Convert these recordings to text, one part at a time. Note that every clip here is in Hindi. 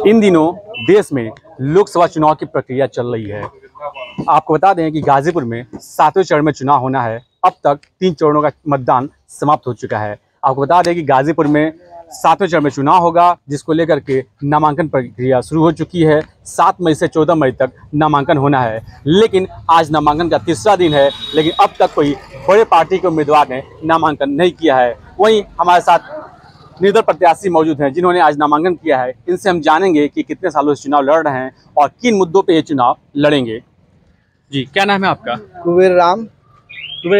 इन दिनों देश में लोकसभा चुनाव की प्रक्रिया चल रही है। आपको बता दें कि गाजीपुर में 7वें चरण में चुनाव होना है। अब तक 3 चरणों का मतदान समाप्त हो चुका है। आपको बता दें कि गाजीपुर में 7वें चरण में चुनाव होगा, जिसको लेकर के नामांकन प्रक्रिया शुरू हो चुकी है। 7 मई से 14 मई तक नामांकन होना है, लेकिन आज नामांकन का तीसरा दिन है, लेकिन अब तक कोई बड़े पार्टी के उम्मीदवार ने नामांकन नहीं किया है। वहीं हमारे साथ निर्दल प्रत्याशी मौजूद हैं जिन्होंने आज नामांकन किया है। इनसे हम जानेंगे कि कितने सालों से चुनाव लड़ रहे हैं और किन मुद्दों पे ये चुनाव लड़ेंगे। जी, क्या नाम है आपका? कुबेर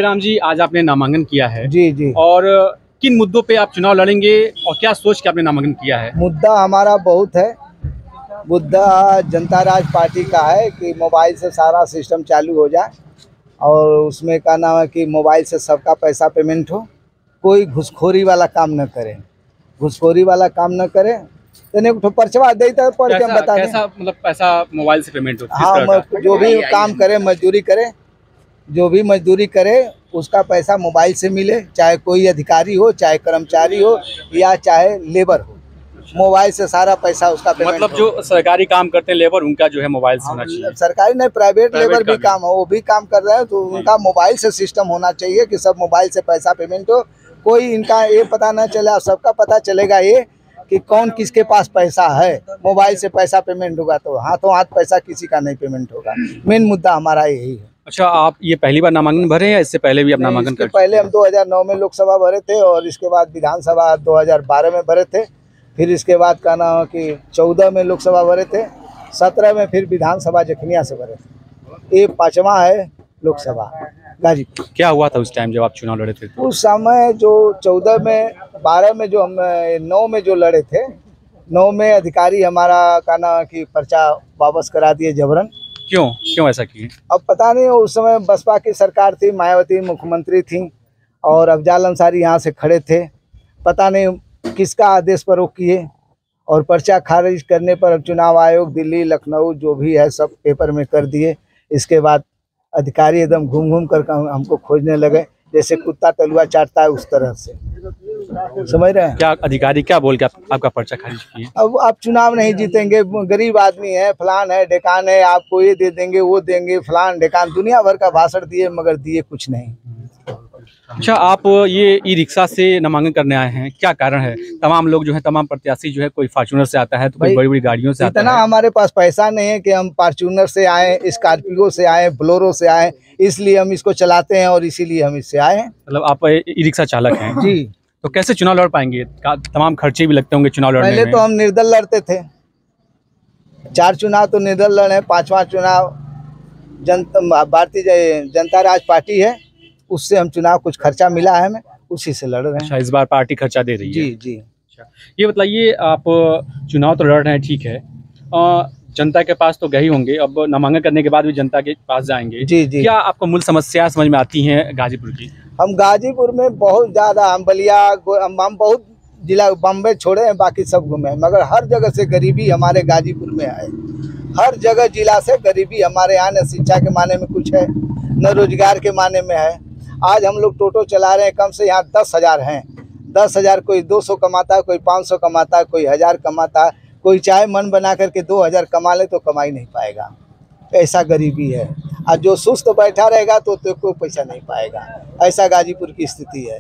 राम जी, आज आपने नामांकन किया है। जी। और किन मुद्दों पे आप चुनाव लड़ेंगे और क्या सोच के आपने नामांकन किया है? मुद्दा हमारा बहुत है। मुद्दा जनता राज पार्टी का है कि मोबाइल से सारा सिस्टम चालू हो जाए और उसमें का नाम है कि मोबाइल से सबका पैसा पेमेंट हो, कोई घुसखोरी वाला काम न करे। घुसखोरी वाला काम न करे तो पर्चवा देता पढ़ के हम बता दें। कैसा मतलब पैसा मोबाइल से पेमेंट होता है? हाँ, जो भी काम करे, मजदूरी करे, जो भी मजदूरी करे उसका पैसा मोबाइल से मिले, चाहे कोई अधिकारी हो, चाहे कर्मचारी हो या चाहे लेबर हो, मोबाइल से सारा पैसा उसका पेमेंट। मतलब जो सरकारी काम करते हैं लेबर, उनका जो है मोबाइल से होना चाहिए। सरकारी नहीं, प्राइवेट लेबर भी काम हो, वो भी काम कर रहे हैं, तो उनका मोबाइल से सिस्टम होना चाहिए कि सब मोबाइल से पैसा पेमेंट हो। कोई इनका ये पता न चले, सबका पता चलेगा ये कि कौन किसके पास पैसा है। मोबाइल से पैसा पेमेंट होगा तो हाथों हाथ पैसा किसी का नहीं पेमेंट होगा। मेन मुद्दा हमारा यही है। अच्छा, आप ये पहली बार नामांकन भरे हैं या इससे पहले भी आप नामांकन कर? पहले हम 2009 में लोकसभा भरे थे और इसके बाद विधानसभा 2012 में भरे थे। फिर इसके बाद का नाम है कि 14 में लोकसभा भरे थे, 17 में फिर विधानसभा जखनिया से भरे थे। ये 5वां है लोकसभा गाजीपुर। क्या हुआ था उस टाइम जब आप चुनाव लड़े थे? उस समय जो 14 में, 12 में, जो हम 9 में जो लड़े थे, 9 में अधिकारी हमारा का नाम कि पर्चा वापस करा दिए जबरन। क्यों ऐसा किए? अब पता नहीं, उस समय बसपा की सरकार थी, मायावती मुख्यमंत्री थी और अफजाल अंसारी यहाँ से खड़े थे। पता नहीं किसका आदेश पर वो किए और पर्चा खारिज करने पर चुनाव आयोग दिल्ली, लखनऊ जो भी है सब पेपर में कर दिए। इसके बाद अधिकारी एकदम घूम घूम कर हमको खोजने लगे, जैसे कुत्ता तलुआ चाटता है उस तरह से। समझ रहे हैं? क्या अधिकारी क्या बोल के आपका पर्चा खारिज किए? अब आप चुनाव नहीं जीतेंगे, गरीब आदमी है, फलान है, ढेकान है, आपको ये दे देंगे, वो देंगे, फलान ढेकान, दुनिया भर का भाषण दिए मगर दिए कुछ नहीं। अच्छा, आप ये ई रिक्शा से नामांकन करने आए हैं, क्या कारण है? तमाम लोग जो है, तमाम प्रत्याशी जो है, कोई फॉर्च्यूनर से आता है तो कोई बड़ी बड़ी गाड़ियों से आता है। इतना हमारे पास पैसा नहीं है कि हम फॉर्च्यूनर से आए, स्कॉर्पियो से आए, बोलेरो से आए, इसलिए हम इसको चलाते हैं और इसीलिए हम इससे आए हैं। मतलब आप ई रिक्शा चालक हैं? जी। तो कैसे चुनाव लड़ पाएंगे? तमाम खर्चे भी लगते होंगे चुनाव लड़ने में। पहले तो हम निर्दल लड़ते थे, 4 चुनाव तो निर्दल लड़े, 5वां चुनाव भारतीय जनता राज पार्टी है, उससे हम चुनाव कुछ खर्चा मिला है, हमें उसी से लड़ रहे हैं। अच्छा, इस बार पार्टी खर्चा दे रही है? जी। अच्छा, ये बताइए, आप चुनाव तो लड़ रहे हैं, ठीक है, जनता के पास तो गए होंगे, अब नामांकन करने के बाद भी जनता के पास जाएंगे। जी। क्या आपको मूल समस्या समझ में आती हैं गाजीपुर की? हम गाजीपुर में बहुत ज़्यादा, हम बलिया, हम बहुत जिला, बम्बई छोड़े हैं, बाकी सब घूमे हैं, मगर हर जगह से गरीबी हमारे गाजीपुर में है। हर जगह जिला से गरीबी हमारे यहाँ, न शिक्षा के माने में कुछ है, न रोजगार के माने में है। आज हम लोग टोटो चला रहे हैं, कम से यहाँ 10,000 हैं। 10,000, कोई 200 कमाता है, कोई 500 कमाता है, कोई 1000 कमाता है, कोई चाहे मन बना करके 2000 कमा ले तो कमा ही नहीं पाएगा। ऐसा गरीबी है। और जो सुस्त बैठा रहेगा तो कोई पैसा नहीं पाएगा। ऐसा गाजीपुर की स्थिति है।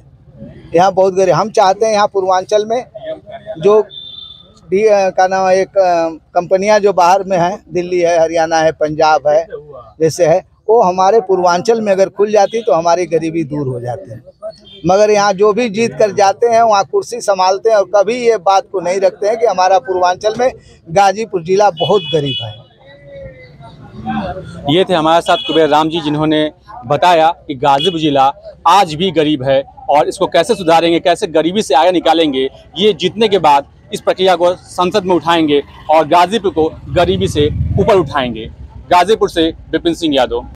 यहाँ बहुत गरीब। हम चाहते हैं यहाँ पूर्वांचल में जो का नाम है, एक कंपनियां जो बाहर में है, दिल्ली है, हरियाणा है, पंजाब है, जैसे है, वो हमारे पूर्वांचल में अगर खुल जाती तो हमारी गरीबी दूर हो जाती है। मगर यहाँ जो भी जीत कर जाते हैं वहाँ कुर्सी संभालते हैं और कभी ये बात को नहीं रखते हैं कि हमारा पूर्वांचल में गाजीपुर जिला बहुत गरीब है। ये थे हमारे साथ कुबेर राम जी, जिन्होंने बताया कि गाजीपुर जिला आज भी गरीब है और इसको कैसे सुधारेंगे, कैसे गरीबी से आगे निकालेंगे, ये जीतने के बाद इस प्रक्रिया को संसद में उठाएंगे और गाजीपुर को गरीबी से ऊपर उठाएंगे। गाजीपुर से विपिन सिंह यादव।